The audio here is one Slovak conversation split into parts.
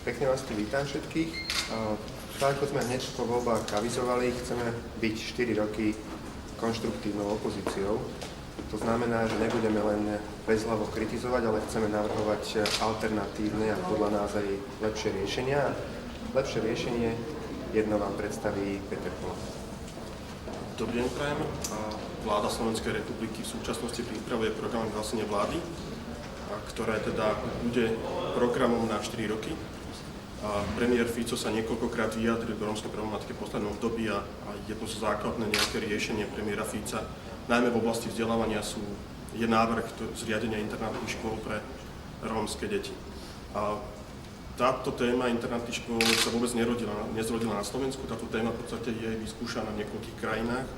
Pekne vás tu vítam všetkých. Tak ako sme hneď po voľbách avizovali, chceme byť 4 roky konštruktívnou opozíciou. To znamená, že nebudeme len bezhlavo kritizovať, ale chceme navrhovať alternatívne a podľa nás aj lepšie riešenia. Lepšie riešenie jedno vám predstaví Peter Pola. Dobrý deň, prajem. Vláda Slovenskej republiky v súčasnosti pripravuje program vyhlásenia vlády, ktoré teda bude programom na 4 roky. Premiér Fico sa niekoľkokrát vyjadril k rómskej problematike v poslednom období a jedno zo základné nejaké riešenie premiéra Fica, najmä v oblasti vzdelávania, je návrh zriadenia internátnych škôl pre rómske deti. Táto téma internátnych škôl sa vôbec nezrodila na Slovensku, táto téma v podstate je vyskúšaná v niekoľkých krajinách.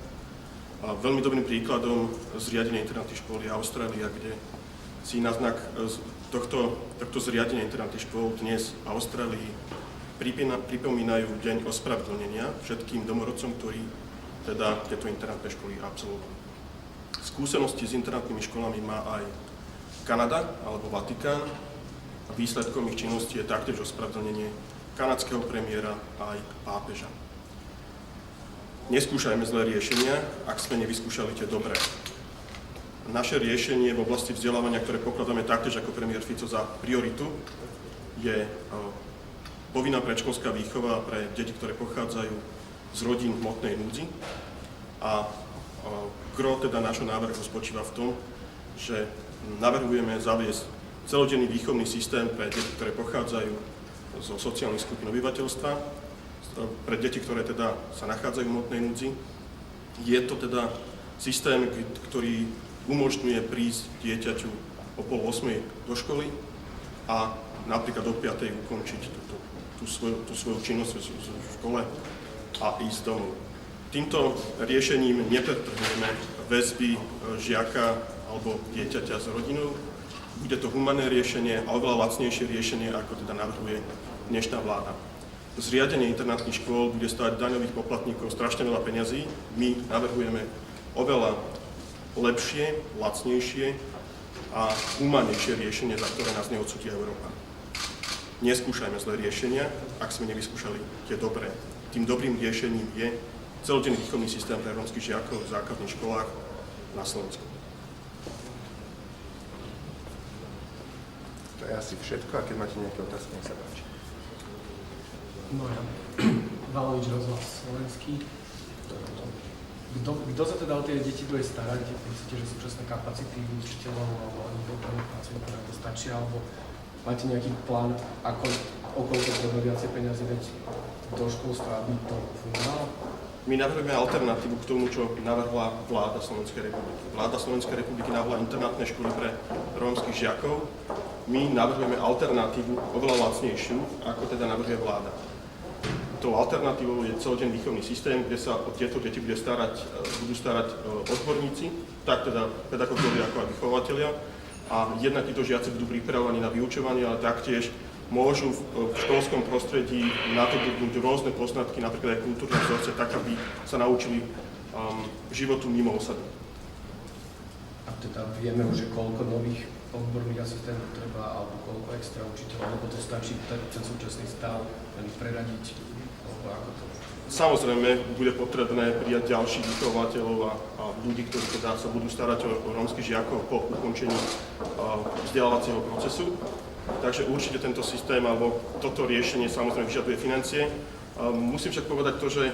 Veľmi dobrým príkladom zriadenia internátnych škôl je Austrália, kde si na znak tohto zriadenia internátnych škôl dnes v Austrálii pripomínajú deň ospravedlnenia všetkým domorodcom, ktorí teda tieto internátne školy absolvujú. Skúsenosti s internátnymi školami má aj Kanada alebo Vatikán. Výsledkom ich činnosti je taktiež ospravedlnenie kanadského premiéra a aj pápeža. Neskúšajme zlé riešenia, ak sme nevyskúšali tie dobré. Naše riešenie v oblasti vzdelávania, ktoré pokladáme taktiež ako premiér Fico za prioritu, je povinná predškolská výchova pre deti, ktoré pochádzajú z rodín v hmotnej núdzi. A gro teda nášho návrhu spočíva v tom, že navrhujeme zaviesť celodenný výchovný systém pre deti, ktoré pochádzajú zo sociálnych skupín obyvateľstva, pre deti, ktoré teda sa nachádzajú v hmotnej núdzi. Je to teda systém, ktorý umožňuje prísť dieťaťu o 7:30 do školy a napríklad o 5:00 ukončiť tú svoju činnosť v škole a ísť domov. Týmto riešením nepretrhneme väzby žiaka alebo dieťaťa s rodinou. Bude to humanné riešenie a oveľa lacnejšie riešenie, ako teda navrhuje dnešná vláda. Zriadenie internátnych škôl bude stáť daňových poplatníkov strašne veľa peňazí. My navrhujeme oveľa lepšie, lacnejšie a humánnejšie riešenie, za ktoré nás neodsúdi Európa. Neskúšajme zlé riešenia, ak sme nevyskúšali tie dobré. Tým dobrým riešením je celodenný výchovný systém pre rómskych žiakov v základných školách na Slovensku. To je asi všetko, a keď máte nejaké otázky, nech sa páči. Valovič, Rozhlas Slovenský. Kto sa teda o tie deti bude starať? Myslíte, že súčasné kapacity učiteľov alebo pracovníkov to stačia? Alebo máte nejaký plán, o koľko treba viacej peniazy dať do školstva, aby to fungovalo? My navrhujeme alternatívu k tomu, čo navrhla vláda Slovenskej republiky. Vláda Slovenskej republiky navrhla internátne školy pre rómskych žiakov. My navrhujeme alternatívu oveľa lacnejšiu, ako teda navrhuje vláda. Tou alternatívou je celodenný výchovný systém, kde sa o tieto deti budú starať odborníci, tak teda pedagógovia ako aj vychovateľia. A jednak títo žiaci budú pripravovaní na vyučovanie, ale taktiež môžu v školskom prostredí nadobudnúť rôzne poznatky, napríklad aj kultúrne vzorce, tak aby sa naučili životu mimo osady. A teda vieme už, že koľko nových odborných asistentov treba, alebo koľko extra učiteľov, alebo to stačí ten súčasný stav, len preradiť, alebo ako to? Samozrejme, bude potrebné prijať ďalších vychovateľov a ľudí, ktorí teda sa budú starať o rómskych žiakov po ukončení vzdelávacieho procesu. Takže určite tento systém alebo toto riešenie samozrejme vyžaduje financie. Musím však povedať to, že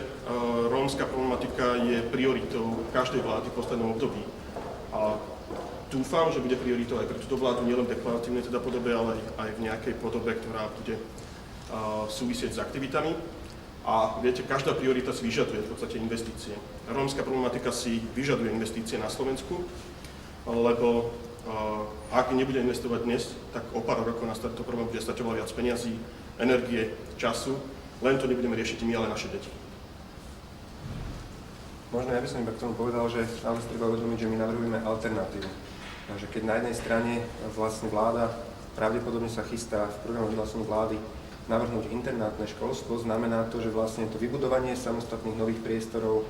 rómska problematika je prioritou každej vlády v poslednom období. A dúfam, že bude prioritou aj pre túto vládu nielen v deklaratívnej teda podobe, ale aj v nejakej podobe, ktorá bude súvisieť s aktivitami. A viete, každá priorita si vyžaduje v podstate investície. Rómska problematika si vyžaduje investície na Slovensku, lebo ak nebude investovať dnes, tak o pár rokov nás tento problém bude stať oveľa viac peňazí, energie, času, len to nebudeme riešiť my, ale naše deti. Možno ja by som iba k tomu povedal, že nám si treba uvedomiť, že my navrhujeme alternatívu. Takže keď na jednej strane vlastne vláda pravdepodobne sa chystá v programe vyhlásení vlády navrhnúť internátne školstvo, znamená to, že vlastne to vybudovanie samostatných nových priestorov,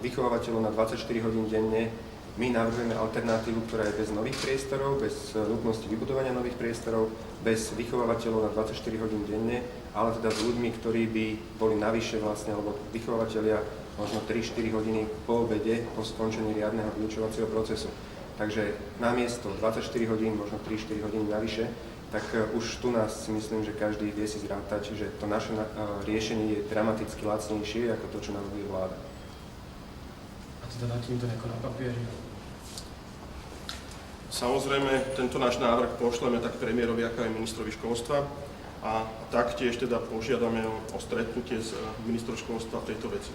vychovávateľov na 24 hodín denne My navrhujeme alternatívu, ktorá je bez nových priestorov, bez nutnosti vybudovania nových priestorov, bez vychovávateľov na 24 hodín denne, ale teda s ľuďmi, ktorí by boli navyše vlastne, alebo vychovávateľia možno 3-4 hodiny po obede, po skončení riadneho vyučovacieho procesu. Takže namiesto 24 hodín, možno 3-4 hodiny navyše, tak už tu nás si myslím, že každý vie si zrátať, že to naše riešenie je dramaticky lacnejšie ako to, čo navrhuje vláda. A teda dáte im to nejako na papieri? Samozrejme, tento náš návrh pošleme tak premiérovi, ako aj ministrovi školstva a taktiež teda požiadame o stretnutie s ministrom školstva v tejto veci.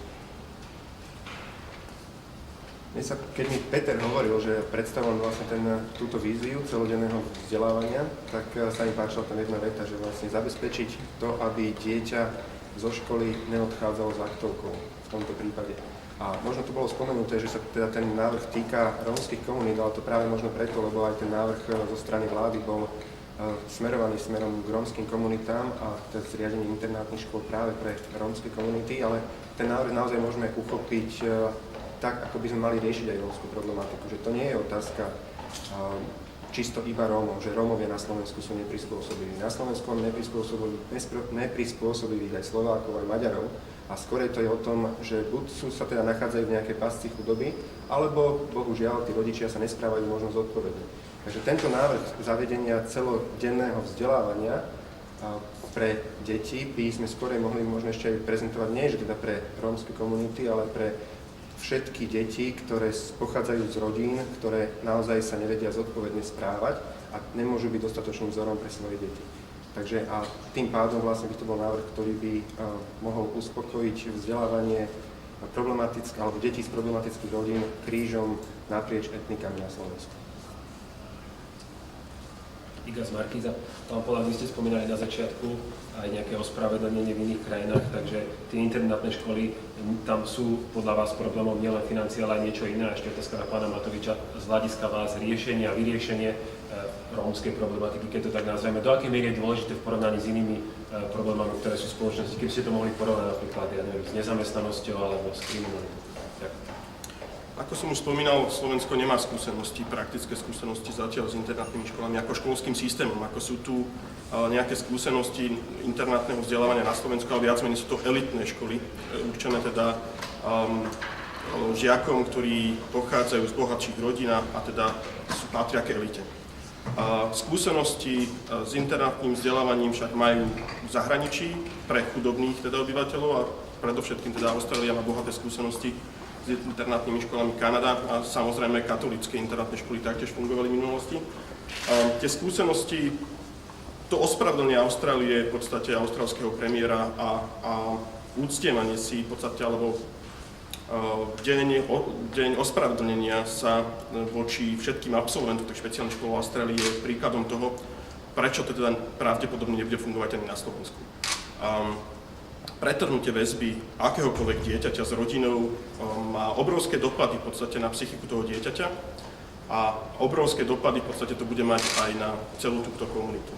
Keď mi Peter hovoril, že predstavoval vlastne túto víziu celodenného vzdelávania, tak sa mi páčila tam jedna veta, že vlastne zabezpečiť to, aby dieťa zo školy neodchádzalo s aktovkou v tomto prípade. A možno tu bolo spomenuté, že sa teda ten návrh týka rómskych komunít, ale to práve možno preto, lebo aj ten návrh zo strany vlády bol smerovaný smerom k rómskym komunitám a teda zriadenie internátnych škôl práve pre rómske komunity, ale ten návrh naozaj môžeme uchopiť tak, ako by sme mali riešiť aj rómskú problematiku. Že to nie je otázka čisto iba Rómov, že Rómovia na Slovensku sú neprispôsobiví. Na Slovensku máme neprispôsobivých aj Slovákov, aj Maďarov. A skôr to je o tom, že buď sa teda nachádzajú v nejakej pasci chudoby, alebo bohužiaľ tí rodičia sa nesprávajú možno zodpovedne. Takže tento návrh zavedenia celodenného vzdelávania pre deti by sme skôr mohli možno ešte aj prezentovať nie, že teda pre rómske komunity, ale pre všetky deti, ktoré pochádzajú z rodín, ktoré naozaj sa nevedia zodpovedne správať a nemôžu byť dostatočným vzorom pre svoje deti. Takže a tým pádom vlastne by to bol návrh, ktorý by mohol uspokojiť vzdelávanie alebo detí z problematických rodín krížom naprieč etnikami na Slovensku. Iga z Markíza. Pán Polák, vy ste spomínali na začiatku aj nejaké ospravedlnenie v iných krajinách, takže tie internátne školy, tam sú podľa vás problémom nielen financie, ale aj niečo iné. A ešte otázka na pána Matoviča z hľadiska vás riešenie a vyriešenie rómskej problematiky, keď to tak nazveme. Do akej miery je dôležité v porovnaní s inými problémami, ktoré sú v spoločnosti, keby ste to mohli porovnať napríklad, ja neviem, s nezamestnanosťou alebo s kriminalitou? Ako som už spomínal, Slovensko nemá skúsenosti, praktické skúsenosti zatiaľ s internátnymi školami ako školským systémom. Ako sú tu nejaké skúsenosti internátneho vzdelávania na Slovensku, ale viac menej sú to elitné školy, určené teda žiakom, ktorí pochádzajú z bohatších rodín a teda patria k elite. Skúsenosti s internátnym vzdelávaním však majú v zahraničí pre chudobných teda obyvateľov a predovšetkým teda Austrália má bohaté skúsenosti s internátnymi školami, Kanada a samozrejme katolícke internátne školy taktiež fungovali v minulosti. Tie skúsenosti, to ospravedlnenie Austrálie v podstate austrálskeho premiéra a úctievanie si v podstate, alebo deň ospravedlnenia sa voči všetkým absolventom tých špeciálnych škôl Austrálie je príkladom toho, prečo to teda pravdepodobne nebude fungovať ani na Slovensku. Pretrhnutie väzby akéhokoľvek dieťaťa s rodinou má obrovské dopady v podstate na psychiku toho dieťaťa a obrovské dopady v podstate to bude mať aj na celú túto komunitu.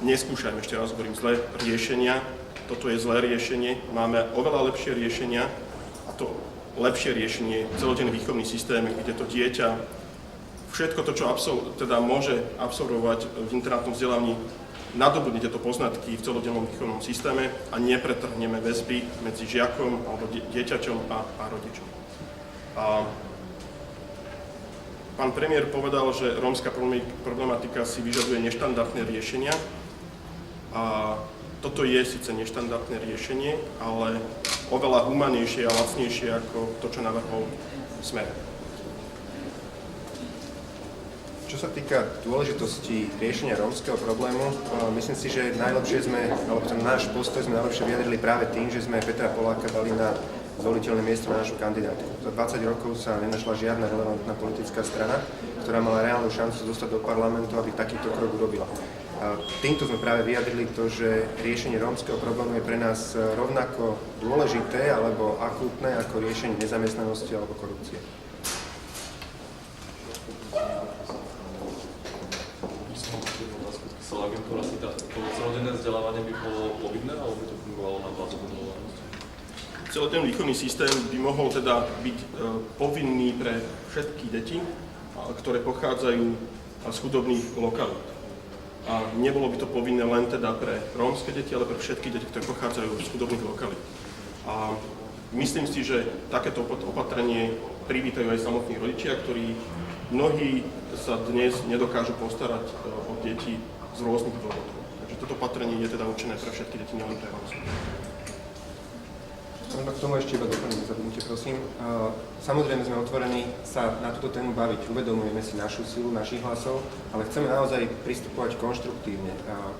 Neskúšajme, ešte raz hovorím, zlé riešenia. Toto je zlé riešenie. Máme oveľa lepšie riešenia a to lepšie riešenie je celodenný výchovný systém, kde to dieťa všetko to, čo teda môže absolvovať v internátnom vzdelávaní, nadobudne tieto poznatky v celodennom výchovnom systéme a nepretrhneme väzby medzi žiakom alebo dieťaťom a rodičom. Pán premiér povedal, že rómska problematika si vyžaduje neštandardné riešenia. A toto je síce neštandardné riešenie, ale oveľa humanejšie a lacnejšie ako to, čo navrhol Smer. Čo sa týka dôležitosti riešenia rómskeho problému, myslím si, že najlepšie alebo ten náš postoj sme najlepšie vyjadrili práve tým, že sme Petra Poláka dali na zvoliteľné miesto na našu kandidátku. Za 20 rokov sa nenašla žiadna relevantná politická strana, ktorá mala reálnu šancu dostať do parlamentu, aby takýto krok urobila. Týmto sme práve vyjadrili to, že riešenie rómskeho problému je pre nás rovnako dôležité alebo akútne ako riešenie nezamestnanosti alebo korupcie. Agentúra si to celodenné vzdelávanie by bolo povinné, alebo by to fungovalo na báze dobrovoľnosti? celodenný výchovný systém by mohol teda byť povinný pre všetky deti, ktoré pochádzajú z chudobných lokalít. A nebolo by to povinné len teda pre rómske deti, ale pre všetky deti, ktoré pochádzajú z chudobných lokalít. A myslím si, že takéto opatrenie privítajú aj samotní rodičia, ktorí mnohí sa dnes nedokážu postarať o deti z rôznych dôvodov. Takže toto opatrenie je teda určené pre všetky deti, nielen pre rómske. K tomu ešte iba doplním, zabudnite prosím. Samozrejme sme otvorení sa na túto tému baviť, uvedomujeme si našu silu, našich hlasov, ale chceme naozaj pristupovať konštruktívne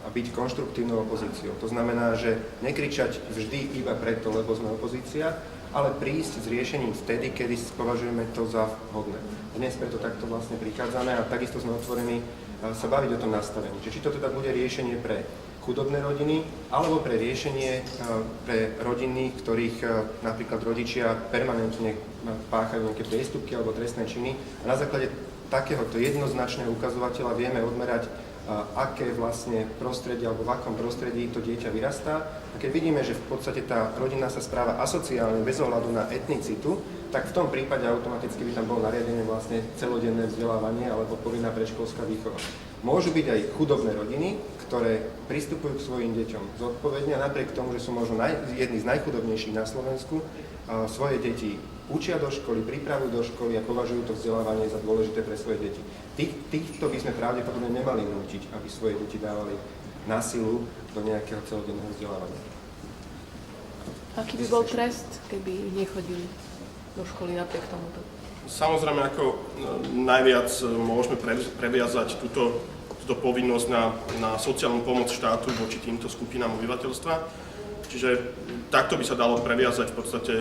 a byť konštruktívnou opozíciou. To znamená, že nekričať vždy iba preto, lebo sme opozícia, ale prísť s riešením vtedy, kedy považujeme to za vhodné. Dnes preto takto vlastne prichádzame a takisto sme otvorení sa baviť o tom nastavení. Či to teda bude riešenie pre chudobné rodiny, alebo pre riešenie pre rodiny, ktorých napríklad rodičia permanentne páchajú nejaké priestupky alebo trestné činy. A na základe takéhoto jednoznačného ukazovateľa vieme odmerať, aké vlastne prostredie alebo v akom prostredí to dieťa vyrastá. A keď vidíme, že v podstate tá rodina sa správa asociálne bez ohľadu na etnicitu, tak v tom prípade automaticky by tam bolo nariadené vlastne celodenné vzdelávanie alebo povinná predškolská výchova. Môžu byť aj chudobné rodiny, ktoré pristupujú k svojim deťom zodpovedne a napriek tomu, že sú možno jedni z najchudobnejších na Slovensku, svoje deti učia do školy, pripravujú do školy a považujú to vzdelávanie za dôležité pre svoje deti. Týchto by sme pravdepodobne nemali nútiť, aby svoje deti dávali na silu do nejakého celodenného vzdelávania. Aký by bol trest, keby nechodili do školy napriek tomuto? Samozrejme, ako najviac môžeme previazať túto povinnosť na sociálnu pomoc štátu voči týmto skupinám obyvateľstva. Čiže takto by sa dalo previazať v podstate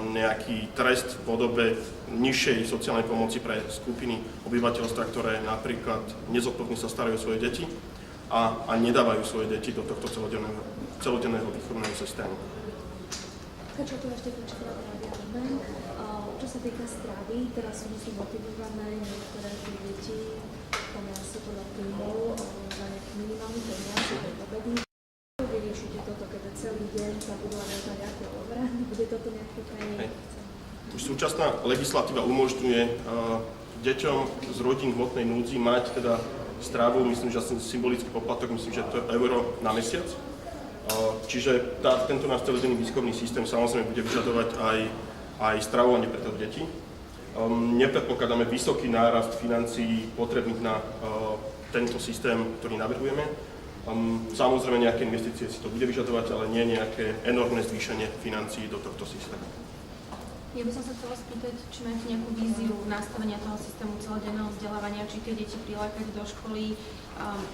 nejaký trest v podobe nižšej sociálnej pomoci pre skupiny obyvateľstva, ktoré napríklad nezodpovedne sa starajú o svoje deti a nedávajú svoje deti do tohto celodenného výchovného systému. Čo tu ešte naviažeme? Čo sa týka stravy, teraz sú motivované niektoré tie deti, pomáha sa podľa tímov za nejaký minimálny peniaz, obedy. Ako vyriešite toto, keď celý deň sa budú na nejaké obrany? Bude toto nejaké krajine? Už súčasná legislatíva umožňuje deťom z rodín v hmotnej núdzi mať teda stravu, myslím, že asi symbolický poplatok, myslím, že to je euro na mesiac. Čiže tento náš celodenný výchovný systém samozrejme bude vyžadovať aj stravovanie pre tie deti. Nepredpokladáme vysoký nárast financií potrebných na tento systém, ktorý navrhujeme. Samozrejme nejaké investície si to bude vyžadovať, ale nie nejaké enormné zvýšenie financií do tohto systému. Ja by som sa chcela spýtať, či máte nejakú víziu nastavenia toho systému celodenného vzdelávania, či tie deti prilákať do školy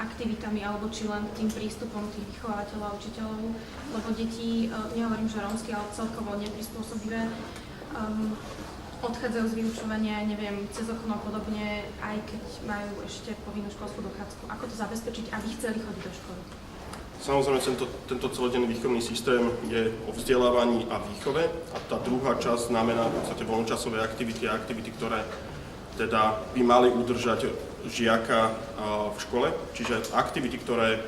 aktivitami, alebo či len tým prístupom tých vychovávateľov a učiteľov, lebo deti, nehovorím, že rómsky, ale celkovo neprispôsobivé, odchádzajú z vyučovania, neviem, cez okno a podobne, aj keď majú ešte povinnú školskú dochádzku. Ako to zabezpečiť, aby chceli chodiť do školy? Samozrejme, tento celodenný výchovný systém je o vzdelávaní a výchove a tá druhá časť znamená v podstate voľnočasové aktivity a aktivity, ktoré teda by mali udržať žiaka v škole, čiže aktivity, ktoré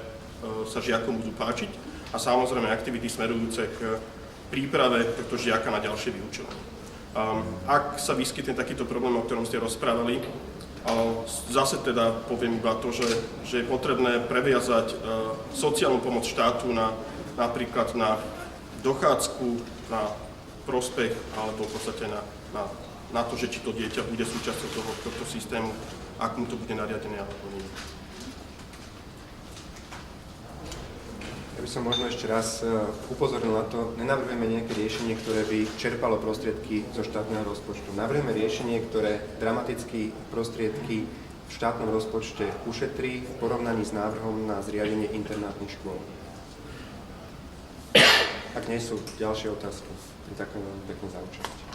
sa žiakom budú páčiť a samozrejme aktivity smerujúce k príprave tohto žiaka na ďalšie vyučovanie. Ak sa vyskytne takýto problém, o ktorom ste rozprávali, zase teda poviem iba to, že je potrebné previazať sociálnu pomoc štátu napríklad na dochádzku, na prospech alebo v podstate na to, že či to dieťa bude súčasťou tohto systému, ak mu to bude nariadené alebo nie. Ja by som možno ešte raz upozornil na to, nenavrhujeme nejaké riešenie, ktoré by čerpalo prostriedky zo štátneho rozpočtu. Navrhujeme riešenie, ktoré dramaticky prostriedky v štátnom rozpočte ušetrí v porovnaní s návrhom na zriadenie internátnych škôl. Ak nie sú ďalšie otázky, ďakujem veľmi pekne za účasť.